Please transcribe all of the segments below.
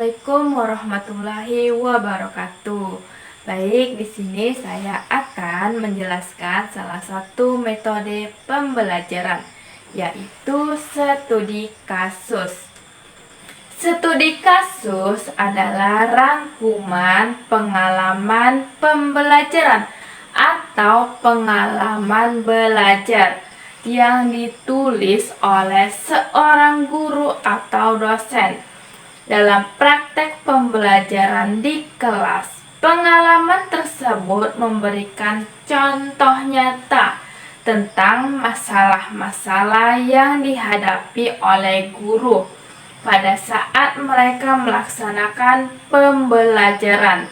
Assalamualaikum warahmatullahi wabarakatuh. Baik, di sini saya akan menjelaskan salah satu metode pembelajaran, yaitu studi kasus. Studi kasus adalah rangkuman pengalaman pembelajaran atau pengalaman belajar yang ditulis oleh seorang guru atau dosen dalam praktek pembelajaran di kelas. Pengalaman tersebut memberikan contoh nyata tentang masalah-masalah yang dihadapi oleh guru pada saat mereka melaksanakan pembelajaran.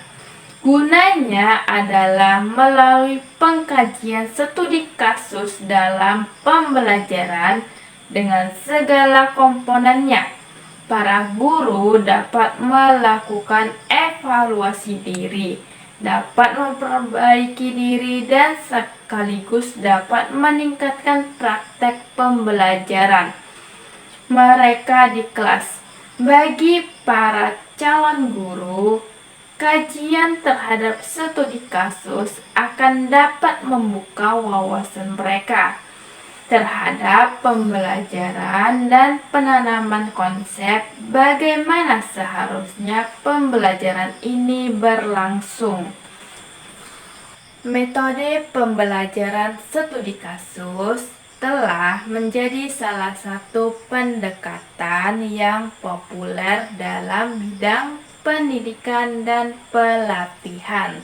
Gunanya adalah melalui pengkajian studi kasus dalam pembelajaran dengan segala komponennya. Para guru dapat melakukan evaluasi diri, dapat memperbaiki diri, dan sekaligus dapat meningkatkan praktek pembelajaran mereka di kelas. Bagi para calon guru, kajian terhadap studi kasus akan dapat membuka wawasan mereka terhadap pembelajaran dan penanaman konsep bagaimana seharusnya pembelajaran ini berlangsung. Metode pembelajaran studi kasus telah menjadi salah satu pendekatan yang populer dalam bidang pendidikan dan pelatihan.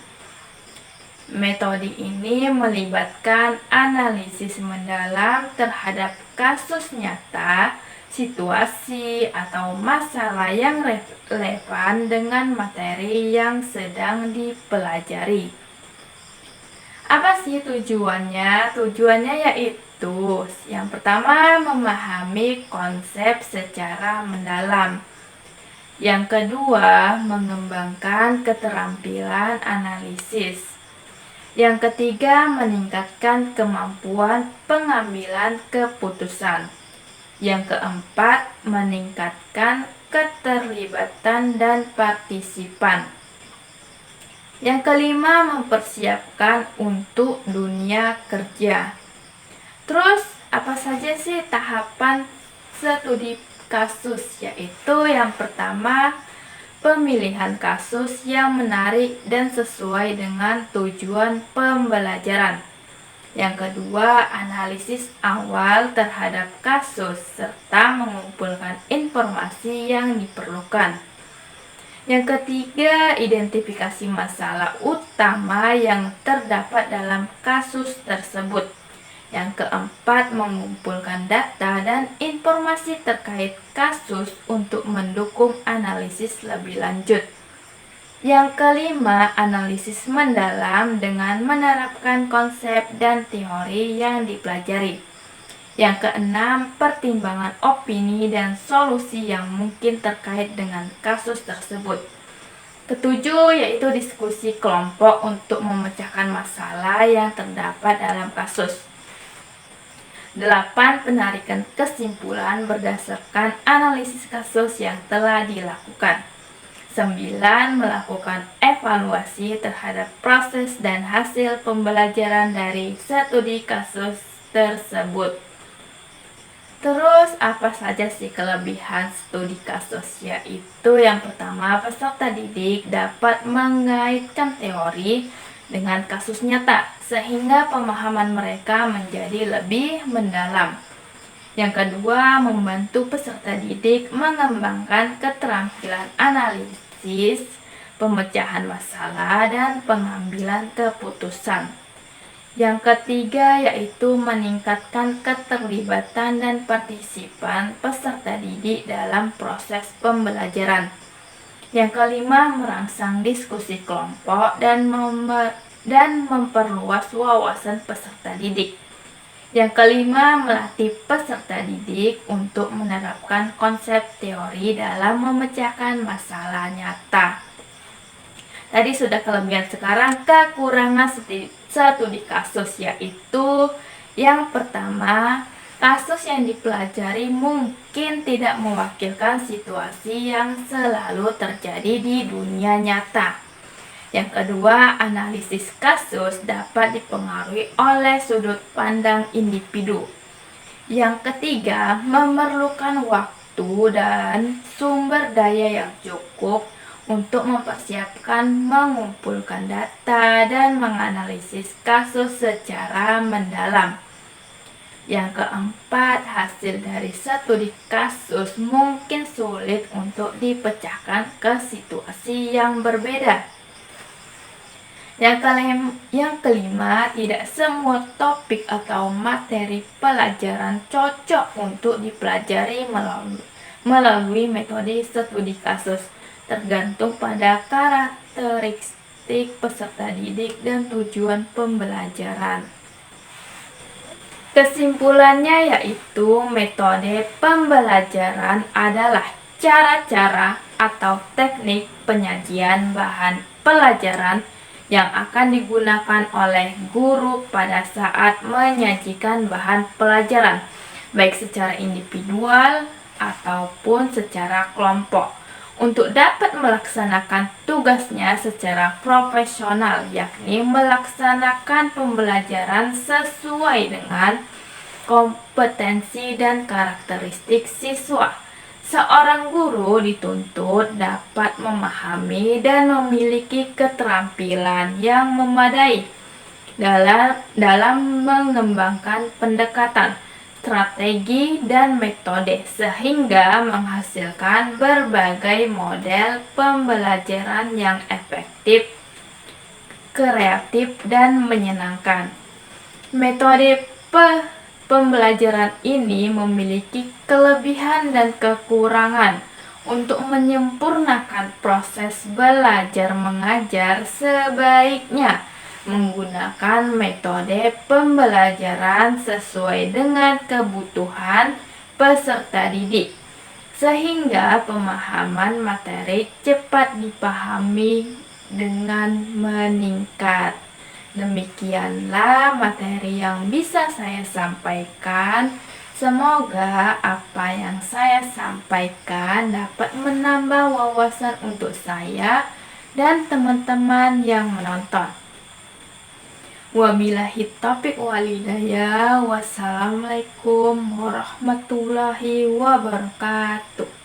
Metode ini melibatkan analisis mendalam terhadap kasus nyata, situasi, atau masalah yang relevan dengan materi yang sedang dipelajari. Apa sih tujuannya? Tujuannya yaitu yang pertama, memahami konsep secara mendalam. Yang kedua, mengembangkan keterampilan analisis. Yang ketiga, meningkatkan kemampuan pengambilan keputusan. Yang keempat, meningkatkan keterlibatan dan partisipan. Yang kelima, mempersiapkan untuk dunia kerja. Terus, apa saja sih tahapan studi kasus? Yaitu yang pertama, pemilihan kasus yang menarik dan sesuai dengan tujuan pembelajaran. Yang kedua, analisis awal terhadap kasus serta mengumpulkan informasi yang diperlukan. Yang ketiga, identifikasi masalah utama yang terdapat dalam kasus tersebut. Yang keempat, mengumpulkan data dan informasi terkait kasus untuk mendukung analisis lebih lanjut. Yang kelima, analisis mendalam dengan menerapkan konsep dan teori yang dipelajari. Yang keenam, pertimbangan opini dan solusi yang mungkin terkait dengan kasus tersebut. Ketujuh, yaitu diskusi kelompok untuk memecahkan masalah yang terdapat dalam kasus. 8. Penarikan kesimpulan berdasarkan analisis kasus yang telah dilakukan. 9. Melakukan evaluasi terhadap proses dan hasil pembelajaran dari studi kasus tersebut. Terus, apa saja sih kelebihan studi kasus? Yaitu yang pertama, peserta didik dapat mengaitkan teori dengan kasus nyata, sehingga pemahaman mereka menjadi lebih mendalam. Yang kedua, membantu peserta didik mengembangkan keterampilan analisis, pemecahan masalah, dan pengambilan keputusan. Yang ketiga, yaitu meningkatkan keterlibatan dan partisipan peserta didik dalam proses pembelajaran. Yang kelima, merangsang diskusi kelompok dan memperluas wawasan peserta didik. Yang kelima, melatih peserta didik untuk menerapkan konsep teori dalam memecahkan masalah nyata. Tadi sudah kelebihan, sekarang kekurangan studi kasus, yaitu yang pertama, Kasus yang dipelajari mungkin tidak mewakilkan situasi yang selalu terjadi di dunia nyata. Yang kedua, analisis kasus dapat dipengaruhi oleh sudut pandang individu. Yang ketiga, memerlukan waktu dan sumber daya yang cukup untuk mempersiapkan, mengumpulkan data, dan menganalisis kasus secara mendalam. Yang keempat, hasil dari studi kasus mungkin sulit untuk dipecahkan ke situasi yang berbeda. Yang kelima, tidak semua topik atau materi pelajaran cocok untuk dipelajari melalui metode studi kasus, tergantung pada karakteristik peserta didik dan tujuan pembelajaran. Kesimpulannya yaitu metode pembelajaran adalah cara-cara atau teknik penyajian bahan pelajaran yang akan digunakan oleh guru pada saat menyajikan bahan pelajaran, baik secara individual ataupun secara kelompok, untuk dapat melaksanakan tugasnya secara profesional, yakni melaksanakan pembelajaran sesuai dengan kompetensi dan karakteristik siswa. Seorang guru dituntut dapat memahami dan memiliki keterampilan yang memadai dalam mengembangkan pendekatan, strategi, dan metode sehingga menghasilkan berbagai model pembelajaran yang efektif, kreatif, dan menyenangkan. Metode pembelajaran ini memiliki kelebihan dan kekurangan. Untuk menyempurnakan proses belajar mengajar, sebaiknya menggunakan metode pembelajaran sesuai dengan kebutuhan peserta didik, sehingga pemahaman materi cepat dipahami dengan meningkat. Demikianlah materi yang bisa saya sampaikan. Semoga apa yang saya sampaikan dapat menambah wawasan untuk saya dan teman-teman yang menonton. Wabillahi taufiq wal hidayah. Wassalamualaikum warahmatullahi wabarakatuh.